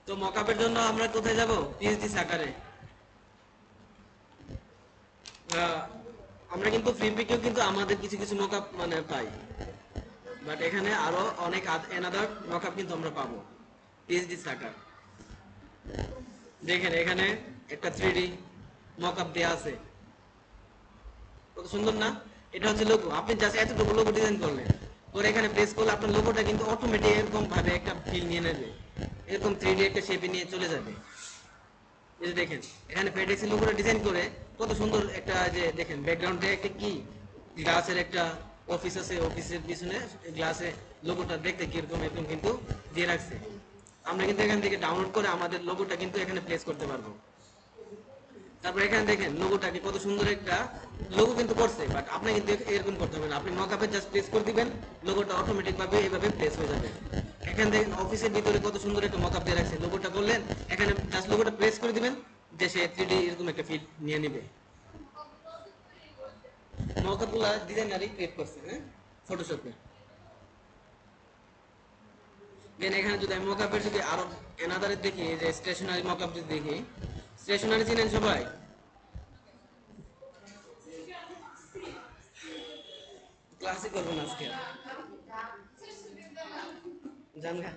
তো মকআপের জন্য আমরা কোথায় যাব? পিএইচডি সাকারে। আমরা কিন্তু ফ্রি পিকেও কিন্তু আমাদের কিছু কিছু মকআপ মানে পাই, বাট এখানে আরো অনেক এনাদার মকআপ কিন্তু আমরা পাবো পিএইচডি সাকার। দেখেন এখানে একটা 3D মকআপ দেয়া আছে, কত সুন্দর না? এটা হচ্ছে লোগো। আপনি জাস্ট এতটুকু লোগো ডিজাইন করলেন, করে এখানে প্রেস করলে আপনার লোগোটা কিন্তু অটোমেটিক এরকম ভাবে একটা ফিল নিয়ে নেবে, এরকম 3D একটা শেপে নিয়ে চলে যাবে। এই যে দেখেন এখানে ফেডেক্স লোগোটা ডিজাইন করে কত সুন্দর একটা, যে দেখেন ব্যাকগ্রাউন্ডে একটা কি গ্লাসের একটা অফিস আছে, অফিসের পিছনে গ্লাসে লোগোটা দেখতে কিরকম এরকম কিন্তু দিয়ে রাখছে। আমরা কিন্তু এখান থেকে ডাউনলোড করে আমাদের লোগোটা কিন্তু এখানে প্লেস করতে পারবো। তারপর এখানে দেখেন লোগোটাকে কত সুন্দর একটা লোগো কিন্তু করছে, বাট আপনি কিন্তু এরকম করতে হবে না। আপনি মকআপে জাস্ট প্লেস করে দিবেন, লোগোটা অটোমেটিক ভাবে এইভাবে প্লেস হয়ে যাবে। এখানে দেখেন অফিসের ভিতরে কত সুন্দর একটা মকআপ দিয়ে রাখছে, লোগোটা করলেন এখানে জাস্ট লোগোটা প্লেস করে দিবেন, যে সে 3D এরকম একটা ফিট নিয়ে নেবে। মকআপ গুলা ডিজাইনারই ক্রিয়েট করছে, হ্যাঁ, ফটোশপে। দেন এখানে যদি আমি মকআপের যদি আরো এনাদারে দেখি, যে স্টেশনারি মকআপ যদি দেখি, স্টেশনারি চিনেন সবাই? ক্লাসে করবো না আজকে, জানগা।